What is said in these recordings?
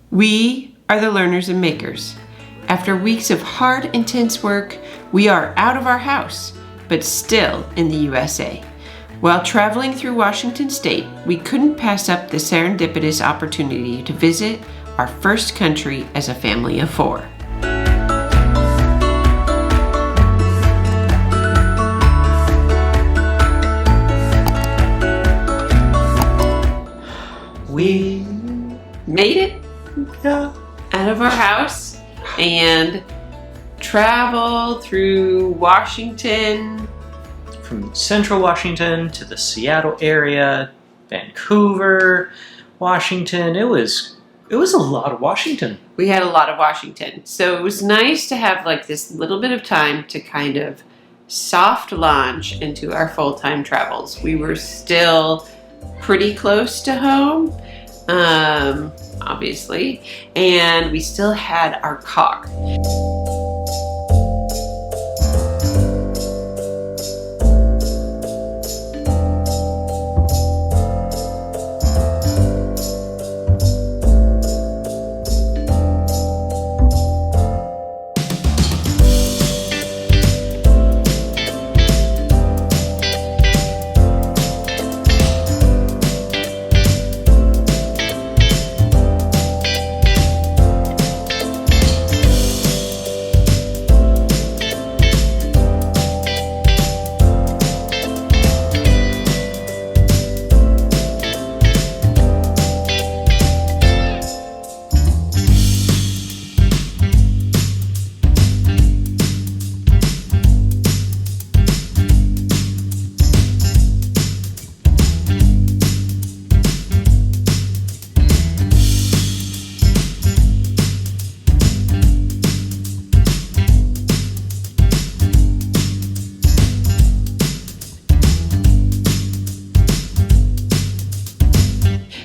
We are the learners and makers. After weeks of hard, intense work, we are out of our house, but still in the USA. While traveling through Washington State, we couldn't pass up the serendipitous opportunity to visit our first country as a family of 4. We made it out of our house and traveled through Washington. From central Washington to the Seattle area, Vancouver, Washington. It was a lot of Washington. We had a lot of Washington. So it was nice to have like this little bit of time to kind of soft launch into our full-time travels. We were still pretty close to home, obviously, and we still had our car.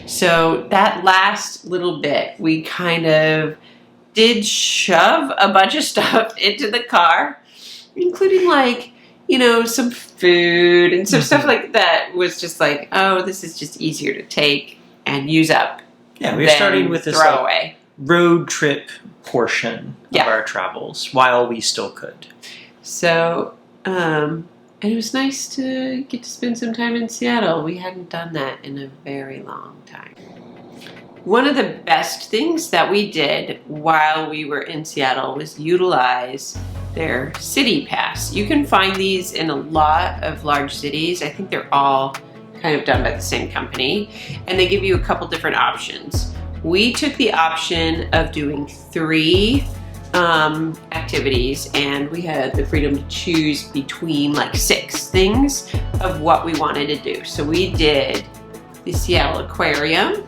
So that last little bit, we kind of did shove a bunch of stuff into the car, including like, you know, some food and some stuff like that was just like, oh, this is just easier to take and use up. Yeah, we were starting with this throwaway road trip portion of our travels while we still could. So, and it was nice to get to spend some time in Seattle. We hadn't done that in a very long time. One of the best things that we did while we were in Seattle was utilize their city pass. You can find these in a lot of large cities. I think they're all kind of done by the same company, and they give you a couple different options. We took the option of doing 3 activities, and we had the freedom to choose between like 6 things of what we wanted to do. So we did the Seattle Aquarium,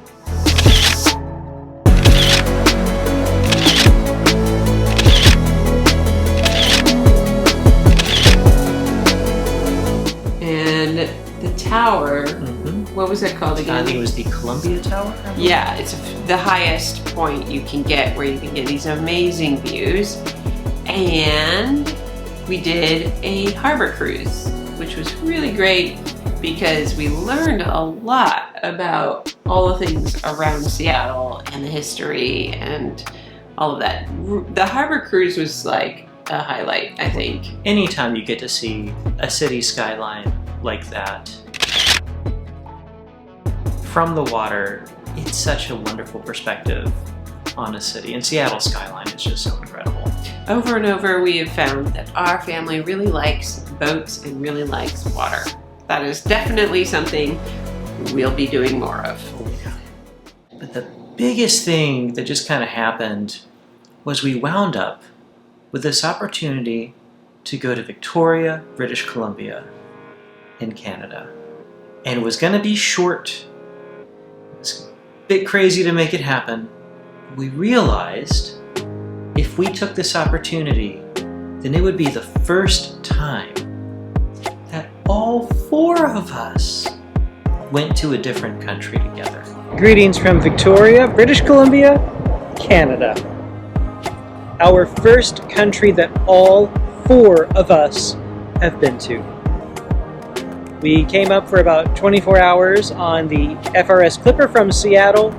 and the tower. What was that called again? I think it was the Columbia Tower. Yeah, it's the highest point you can get where you can get these amazing views. And we did a harbor cruise, which was really great because we learned a lot about all the things around Seattle and the history and all of that. The harbor cruise was like a highlight, I think. Anytime you get to see a city skyline like that from the water, it's such a wonderful perspective on a city. And Seattle skyline is just so incredible. Over and over, we have found that our family really likes boats and really likes water. That is definitely something we'll be doing more of. But the biggest thing that just kind of happened was we wound up with this opportunity to go to Victoria, British Columbia in Canada. And it was going to be short. It's a bit crazy to make it happen. We realized if we took this opportunity, then it would be the first time that all 4 of us went to a different country together. Greetings from Victoria, British Columbia, Canada. Our first country that all 4 of us have been to. We came up for about 24 hours on the FRS Clipper from Seattle,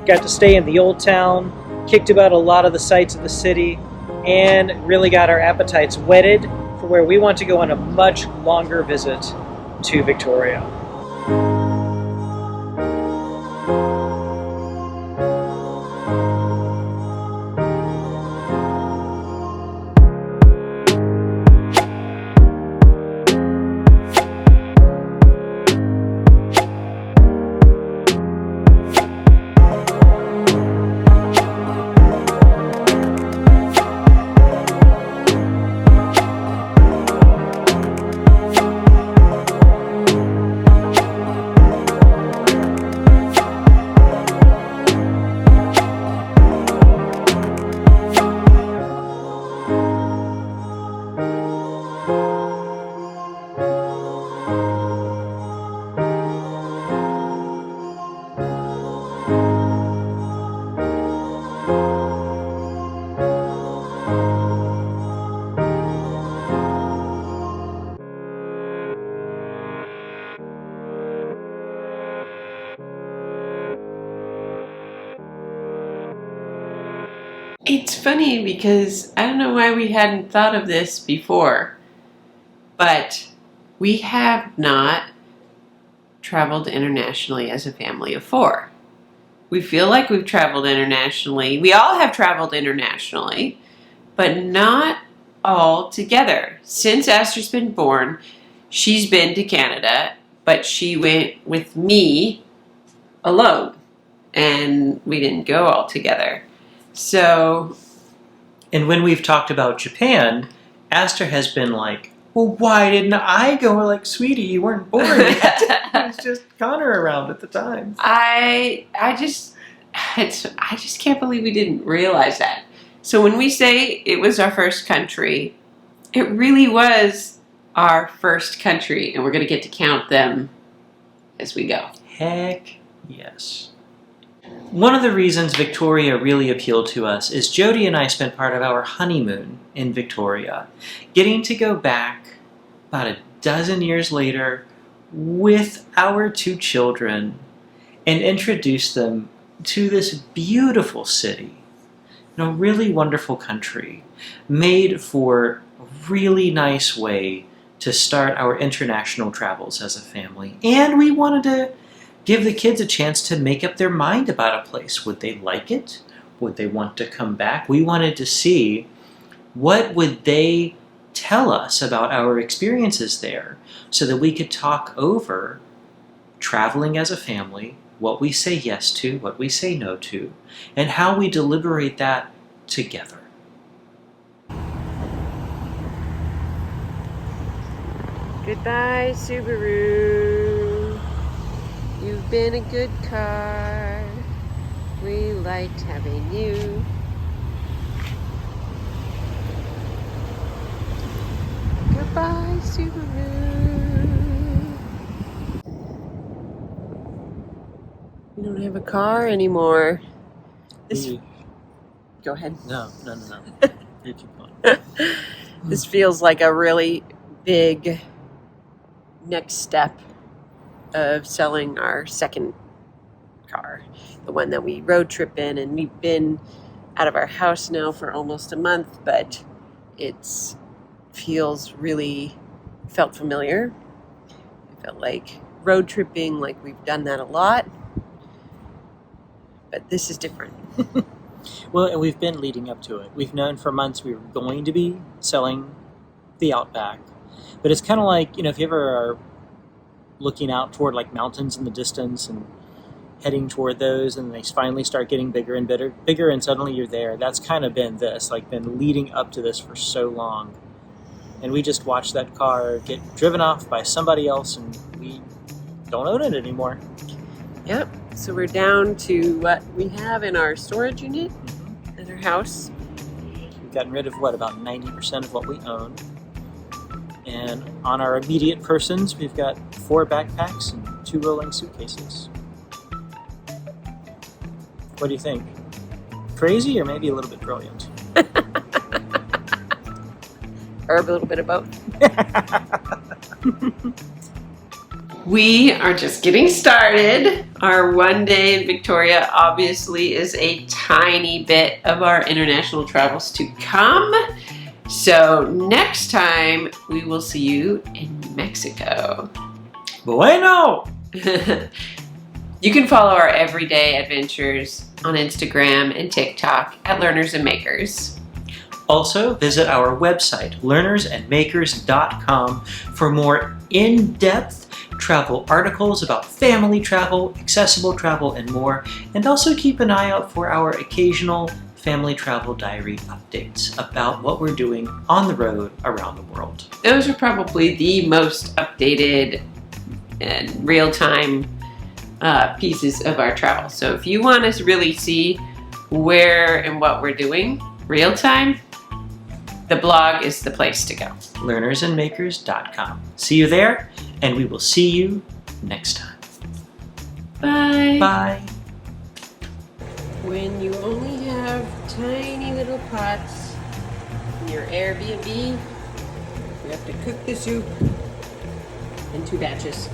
got to stay in the old town, kicked about a lot of the sights of the city, and really got our appetites whetted for where we want to go on a much longer visit to Victoria. It's funny because I don't know why we hadn't thought of this before, but we have not traveled internationally as a family of 4. We feel like we've traveled internationally. We all have traveled internationally, but not all together. Since Esther's been born, she's been to Canada, but she went with me alone, and we didn't go all together. So, and when we've talked about Japan, Aster has been like, well, why didn't I go? We're like, sweetie, you weren't born yet. It was just Connor around at the time. I just can't believe we didn't realize that. So when we say it was our first country, it really was our first country, and we're going to get to count them as we go. Heck yes. One of the reasons Victoria really appealed to us is Jody and I spent part of our honeymoon in Victoria, getting to go back about a dozen years later with our 2 children and introduce them to this beautiful city, a really wonderful country, made for a really nice way to start our international travels as a family. And we wanted to give the kids a chance to make up their mind about a place. Would they like it? Would they want to come back? We wanted to see what would they tell us about our experiences there so that we could talk over traveling as a family, what we say yes to, what we say no to, and how we deliberate that together. Goodbye, Subaru. You've been a good car. We liked having you. Goodbye, Subaru. We don't have a car anymore. Go ahead. No. You keep going. This feels like a really big next step of selling our second car, the one that we road trip in, and we've been out of our house now for almost a month, but it's felt familiar. I felt like road tripping, like we've done that a lot, but this is different. Well, and we've been leading up to it. We've known for months we were going to be selling the Outback, but it's kind of like, if you ever are looking out toward like mountains in the distance and heading toward those, and they finally start getting bigger and bigger, and suddenly you're there. That's kind of been this, like been leading up to this for so long. And we just watched that car get driven off by somebody else, and we don't own it anymore. Yep. So we're down to what we have in our storage unit in our house. We've gotten rid of about 90% of what we own. And on our immediate persons, we've got 4 backpacks and 2 rolling suitcases. What do you think? Crazy or maybe a little bit brilliant? Or a little bit of both. We are just getting started. Our one day in Victoria obviously is a tiny bit of our international travels to come. So next time we will see you in Mexico. Bueno! You can follow our everyday adventures on Instagram and TikTok at Learners and Makers. Also, visit our website, learnersandmakers.com, for more in-depth travel articles about family travel, accessible travel, and more. And also keep an eye out for our occasional family travel diary updates about what we're doing on the road around the world. Those are probably the most updated and real-time pieces of our travel. So if you want to really see where and what we're doing real-time, the blog is the place to go. learnersandmakers.com. See you there, and we will see you next time. Bye. Bye. When you only have tiny little pots in your Airbnb, you have to cook the soup in 2 batches.